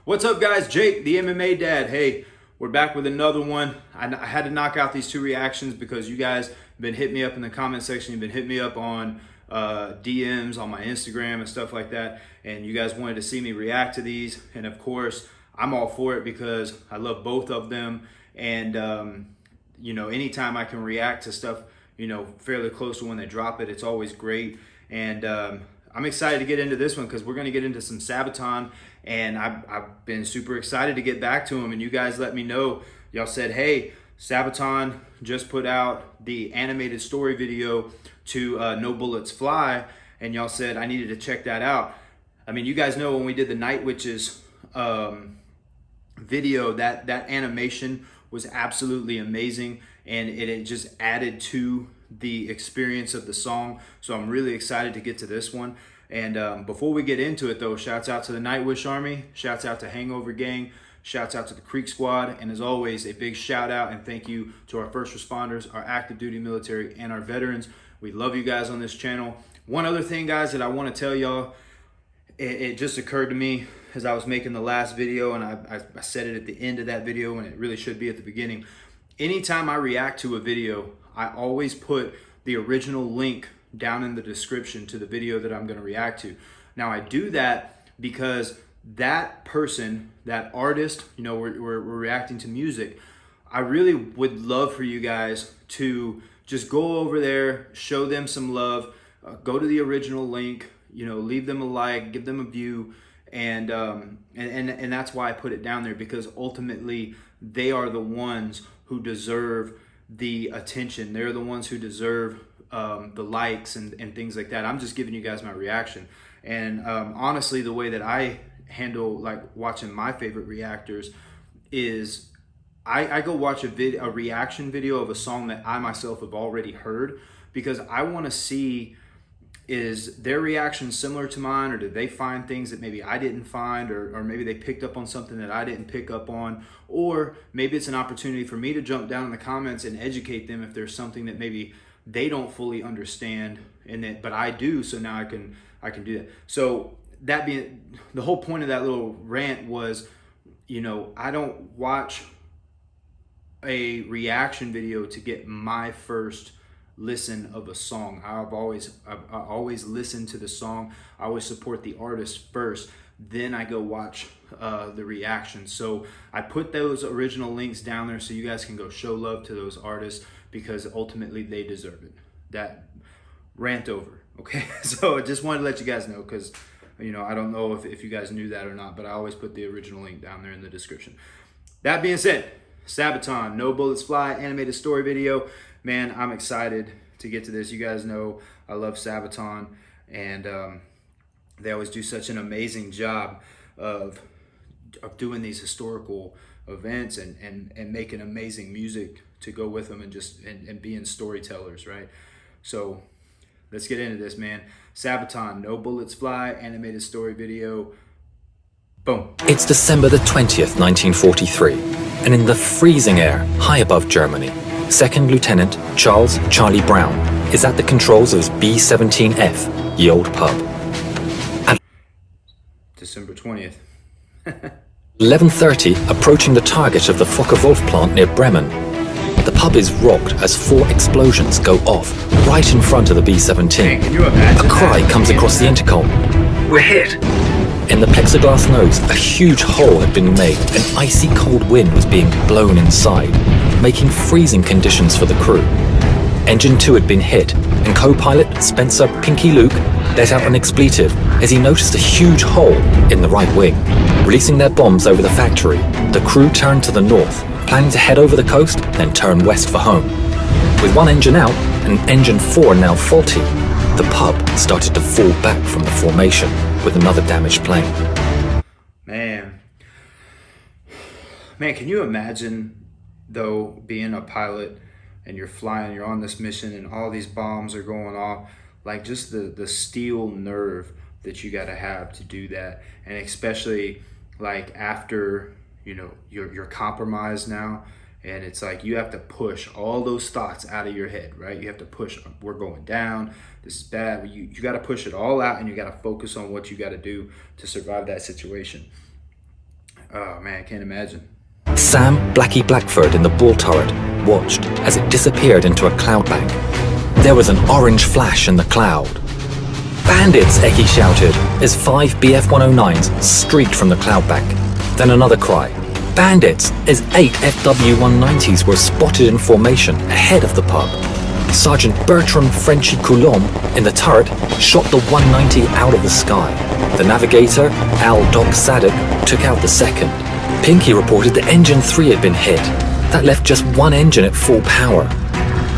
What's up, guys? Jake, the MMA dad. Hey, we're back with another one. I had to knock out these two reactions because you guys have been hitting me up in the comment section. You've been hitting me up on DMs on my Instagram and stuff like that. And you guys wanted to see me react to these. And of course, I'm all for it because I love both of them. And, anytime I can react to stuff, fairly close to when they drop it, it's always great. And I'm excited to get into this one because we're going to get into some Sabaton, and I've been super excited to get back to him. And you guys let me know. Y'all said, hey, Sabaton just put out the animated story video to No Bullets Fly, and y'all said I needed to check that out. I mean, you guys know when we did the Night Witches video, that animation was absolutely amazing, and it just added to the experience of the song. So I'm really excited to get to this one. And before we get into it though, shouts out to the Night Wish Army, shouts out to Hangover Gang, shouts out to the Creek Squad, and as always, a big shout out and thank you to our first responders, our active duty military, and our veterans. We love you guys on this channel. One other thing, guys, that I want to tell y'all, it just occurred to me as I was making the last video, and I said it at the end of that video, and it really should be at the beginning. Anytime I react to a video, I always put the original link down in the description to the video that I'm going to react to. Now, I do that because that person, that artist, we're reacting to music. I really would love for you guys to just go over there, show them some love, go to the original link, leave them a like, give them a view, and that's why I put it down there, because ultimately they are the ones who deserve the attention. They're the ones who deserve the likes and things like that. I'm just giving you guys my reaction. And honestly, the way that I handle watching my favorite reactors is I go watch a reaction video of a song that I myself have already heard, because I want to see, is their reaction similar to mine, or did they find things that maybe I didn't find, or maybe they picked up on something that I didn't pick up on, or maybe it's an opportunity for me to jump down in the comments and educate them if there's something that maybe they don't fully understand, but I do, so now I can do that. So that being the whole point of that little rant was, I don't watch a reaction video to get my first listen of a song. I always listen to the song. I always support the artist first, then I go watch the reaction. So I put those original links down there so you guys can go show love to those artists, because ultimately they deserve it. That rant over, okay? So I just wanted to let you guys know, because I don't know if you guys knew that or not, but I always put the original link down there in the description. That being said, Sabaton, No Bullets Fly, animated story video. Man, I'm excited to get to this. You guys know I love Sabaton, and they always do such an amazing job of doing these historical events and making amazing music to go with them, and being storytellers, right? So let's get into this, man. Sabaton, No Bullets Fly, animated story video. Boom. It's December the 20th, 1943, and in the freezing air high above Germany, Second Lieutenant Charles Charlie Brown is at the controls of his B-17F, ye old pub. At December 20th. 11:30, approaching the target of the Focke-Wulf plant near Bremen. The pub is rocked as 4 explosions go off right in front of the B-17. Can you imagine A cry comes across the intercom. We're hit! In the plexiglass nose, a huge hole had been made. An icy cold wind was being blown inside, making freezing conditions for the crew. Engine 2 had been hit, and co-pilot Spencer Pinky Luke let out an expletive as he noticed a huge hole in the right wing. Releasing their bombs over the factory, the crew turned to the north, planning to head over the coast, then turn west for home. With one engine out and engine 4 now faulty, the pub started to fall back from the formation with another damaged plane. Man, can you imagine, though, being a pilot and you're flying, you're on this mission, and all these bombs are going off, just the steel nerve that you got to have to do that, and especially after you're compromised now, and it's you have to push all those thoughts out of your head, right? You have to push, we're going down, this is bad. You got to push it all out, and you got to focus on what you got to do to survive that situation. Oh man, I can't imagine. Sam Blackie Blackford in the bull turret watched as it disappeared into a cloud bank. There was an orange flash in the cloud. "Bandits!" Eki shouted as 5 BF-109s streaked from the cloud bank. Then another cry, "Bandits!" as 8 FW-190s were spotted in formation ahead of the pub. Sergeant Bertrand Frenchy Coulomb in the turret shot the 190 out of the sky. The navigator, Al Doc Sadek, took out the second. Pinky reported that engine 3 had been hit. That left just one engine at full power.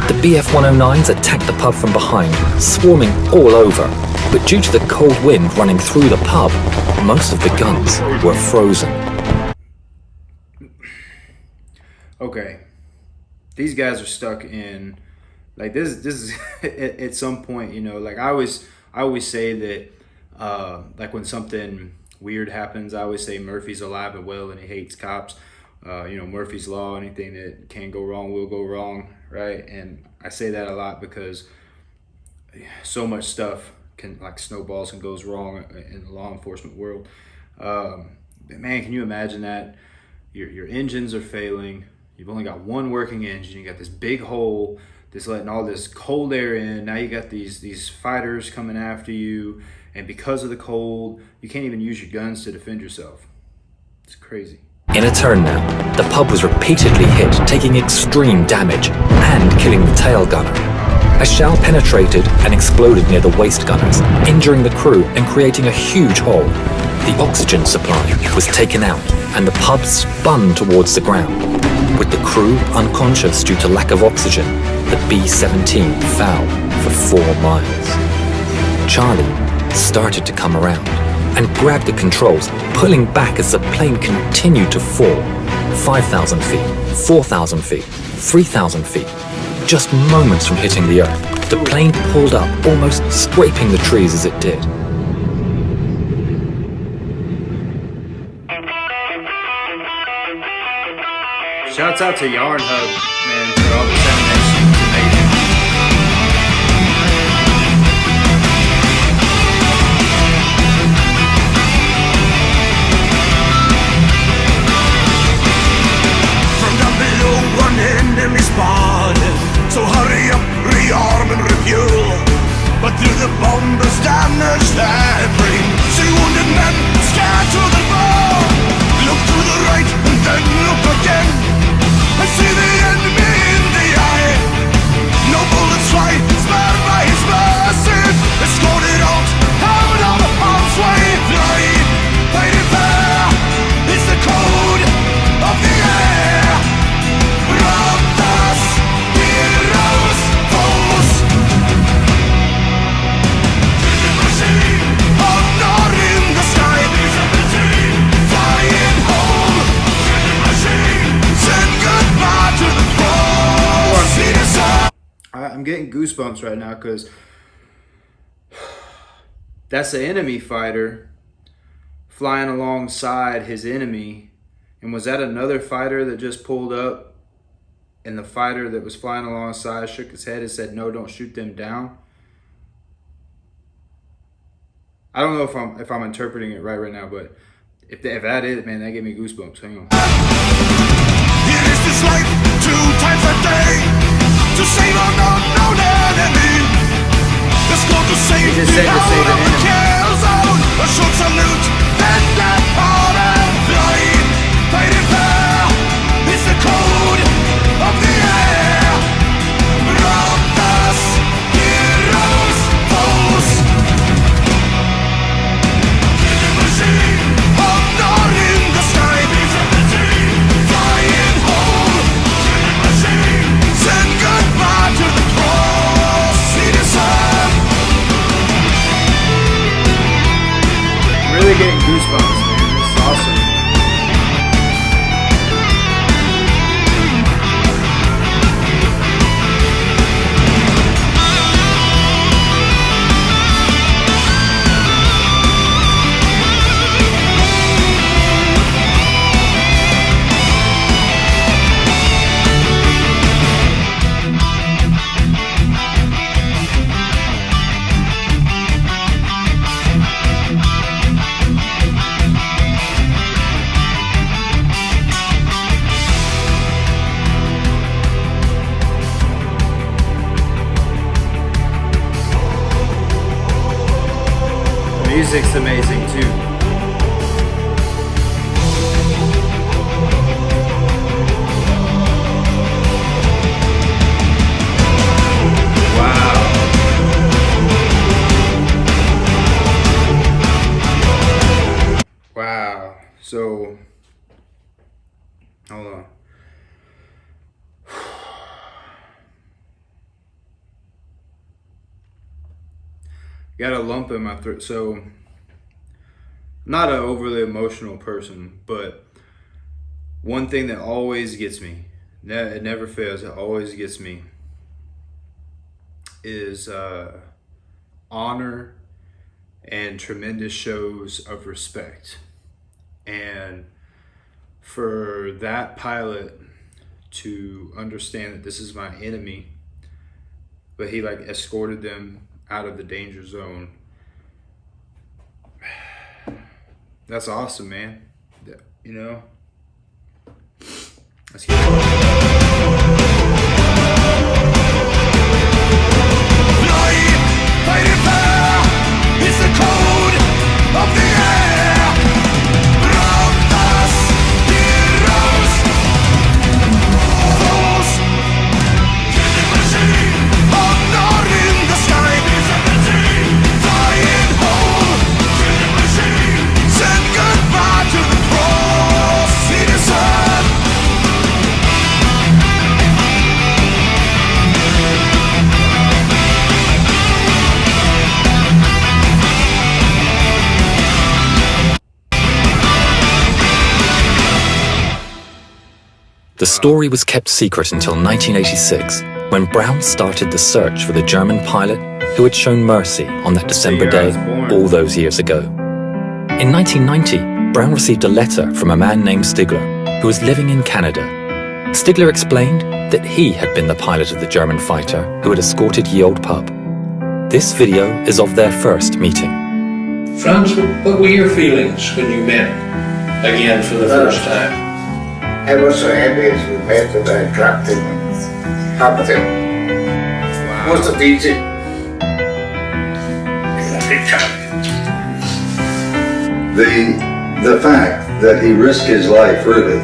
The BF-109s attacked the pub from behind, swarming all over. But due to the cold wind running through the pub, most of the guns were frozen. Okay, these guys are stuck in, like, this is at some point, you know, like I always say that like when something weird happens, I always say Murphy's alive and well and he hates cops. You know, Murphy's Law, anything that can go wrong will go wrong, right? And I say that a lot because so much stuff can, like, snowballs and goes wrong in the law enforcement world. Man, can you imagine that? Your engines are failing. You've only got one working engine. You got this big hole that's letting all this cold air in. Now you got these fighters coming after you, and because of the cold, you can't even use your guns to defend yourself. It's crazy. In a turn now, the pub was repeatedly hit, taking extreme damage and killing the tail gunner. A shell penetrated and exploded near the waist gunners, injuring the crew and creating a huge hole. The oxygen supply was taken out and the pub spun towards the ground. With the crew unconscious due to lack of oxygen, the B-17 fell for 4 miles. Charlie started to come around and grabbed the controls, pulling back as the plane continued to fall. 5,000 feet, 4,000 feet, 3,000 feet. Just moments from hitting the earth, the plane pulled up, almost scraping the trees as it did. Shouts out to Yarn Hub, man, for all the dissemination. It's amazing. From down below, one enemy spotted. So hurry up, rearm and refuel. But through the bombers damaged airplane, see wounded men scared to the bone. Look to the right and then look again. I see the enemy in the eye. No bullets fly, spared by his mercy. Escorted out, out of harm's way. Fly, fighting fair, it's the code of the air. Brothers, heroes, foes. Machine, honor in the sky. Flying home. Machine, send goodbye to the cross. I'm getting goosebumps right now because that's the enemy fighter flying alongside his enemy. And was that another fighter that just pulled up and the fighter that was flying alongside shook his head and said, "No, don't shoot them down"? I don't know if I'm interpreting it right now, but if that is, man, that gave me goosebumps. Hang on. Here is this life 2 times a day to save an unknown enemy. Let's go to save He just said to save an enemy. kill zone. A short salute, then that powder. Flying, fighting fair. It's the code of the air. Brothers, heroes, foes. Machine, honor in the sky. Flying home. Machine, send goodbye to the cross. See the sun. Really getting music's amazing too. Wow. So, hold on. Got a lump in my throat. So, I'm not an overly emotional person, but one thing that always gets me, it never fails, it always gets me, is honor and tremendous shows of respect. And for that pilot to understand that this is my enemy, but he like escorted them out of the danger zone. That's awesome, man. You know? Let's get it. Fighting fire is the code of the air. Round us, heroes, foes, killing machine, honor in the sky. Flying home, killing machine, said goodbye to the cross in the sun. The story was kept secret until 1986, when Brown started the search for the German pilot who had shown mercy on that December day all those years ago. In 1990, Brown received a letter from a man named Stigler, who was living in Canada. Stigler explained that he had been the pilot of the German fighter who had escorted Ye Olde Pup. This video is of their first meeting. Franz, what were your feelings when you met again for the first time? I was so happy as we met that I clapped him and hugged him. Wow. Was it easy? The fact that he risked his life really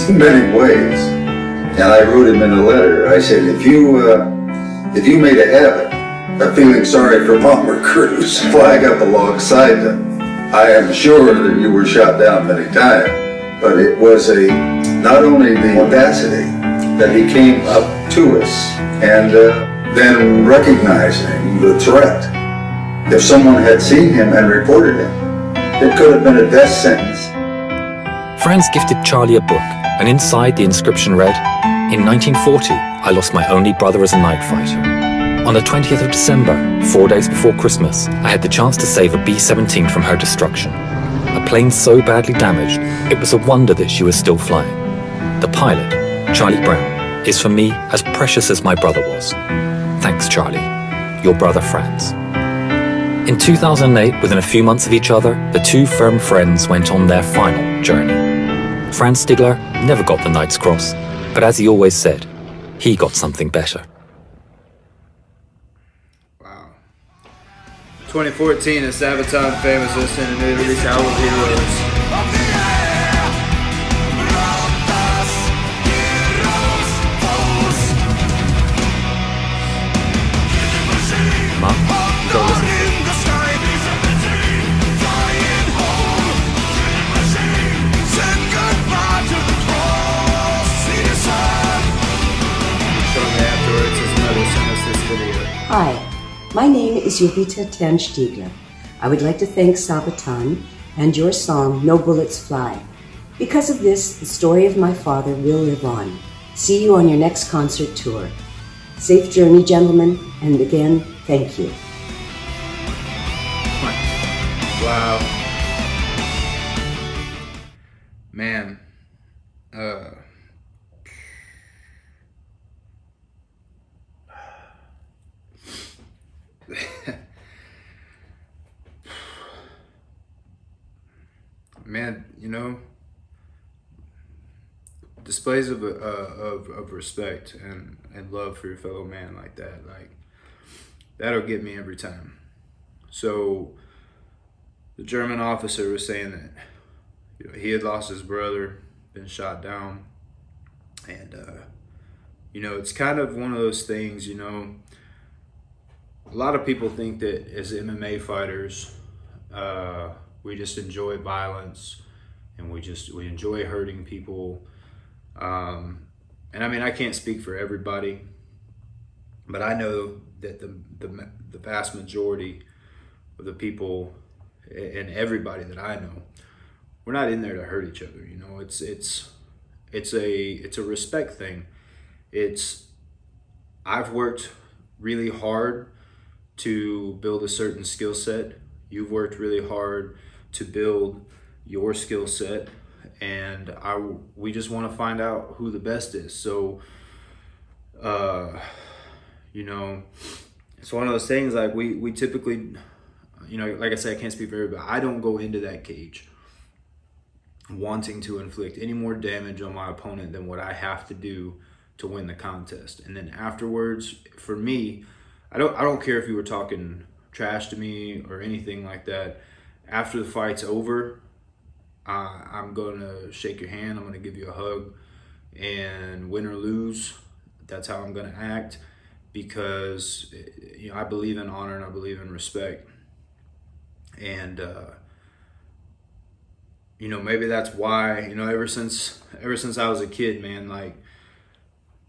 in many ways, and I wrote him in a letter. I said, if you made a habit of feeling sorry for bomber crews flying up alongside them, I am sure that you were shot down many times. But it was not only the audacity that he came up to us and then recognizing the threat. If someone had seen him and reported him, it could have been a death sentence. Franz gifted Charlie a book, and inside the inscription read, "In 1940, I lost my only brother as a night fighter. On the 20th of December, 4 days before Christmas, I had the chance to save a B-17 from her destruction. A plane so badly damaged, it was a wonder that she was still flying. The pilot, Charlie Brown, is for me as precious as my brother was. Thanks, Charlie. Your brother, Franz." In 2008, within a few months of each other, the two firm friends went on their final journey. Franz Stigler never got the Knight's Cross, but as he always said, he got something better. Wow. 2014, a Sabaton famous listen to New Release Hour of Heroes. Mom, go listen. Hi, my name is Jovita Tan-Stiegler. I would like to thank Sabaton and your song, No Bullets Fly. Because of this, the story of my father will live on. See you on your next concert tour. Safe journey, gentlemen, and again, thank you. Wow. Man. Man, you know, displays of respect and love for your fellow man like that, like that'll get me every time. So the German officer was saying that, you know, he had lost his brother, been shot down, and you know, it's kind of one of those things, you know, a lot of people think that as MMA fighters, we just enjoy violence and we enjoy hurting people. And I mean, I can't speak for everybody, but I know that the vast majority of the people and everybody that I know, we're not in there to hurt each other. You know, it's a respect thing. I've worked really hard to build a certain skill set. You've worked really hard to build your skill set, and we just want to find out who the best is. So, you know, it's one of those things, like we typically, you know, like I said, I can't speak for everybody. I don't go into that cage wanting to inflict any more damage on my opponent than what I have to do to win the contest. And then afterwards, for me, I don't care if you were talking trash to me or anything like that. After the fight's over, I'm gonna shake your hand, I'm gonna give you a hug, and win or lose, that's how I'm gonna act, because, you know, I believe in honor and I believe in respect. And you know, maybe that's why, you know, ever since I was a kid, man, like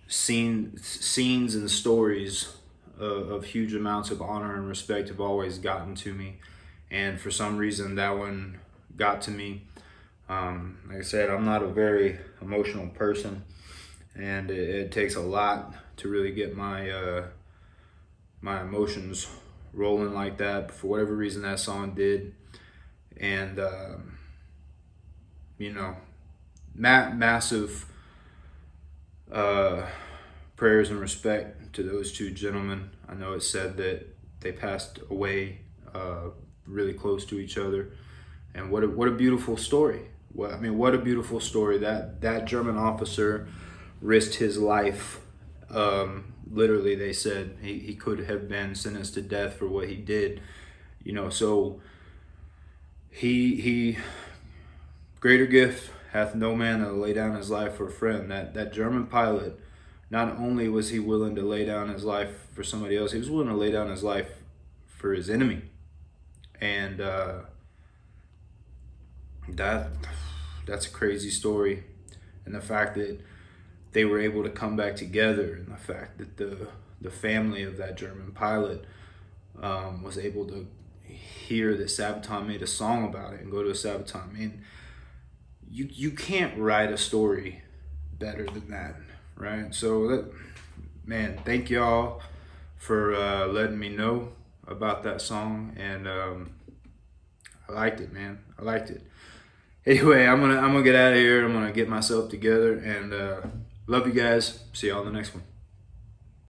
scenes and stories of huge amounts of honor and respect have always gotten to me, and for some reason that one got to me. Like I said, I'm not a very emotional person, and it takes a lot to really get my my emotions rolling like that. But for whatever reason, that song did. And you know, massive prayers and respect to those two gentlemen. I know it's said that they passed away really close to each other, and what a beautiful story. What a beautiful story. That German officer risked his life. Literally, they said he could have been sentenced to death for what he did. You know, so he greater gift hath no man that lay down his life for a friend. That German pilot, not only was he willing to lay down his life for somebody else, he was willing to lay down his life for his enemy. And that's a crazy story. And the fact that they were able to come back together, and the fact that the family of that German pilot was able to hear that Sabaton made a song about it and go to a Sabaton. I mean, you can't write a story better than that, right? So, man, thank y'all for letting me know about that song, and I liked it, man. I liked it. Anyway, I'm gonna get out of here. I'm gonna get myself together, and love you guys. See y'all in the next one.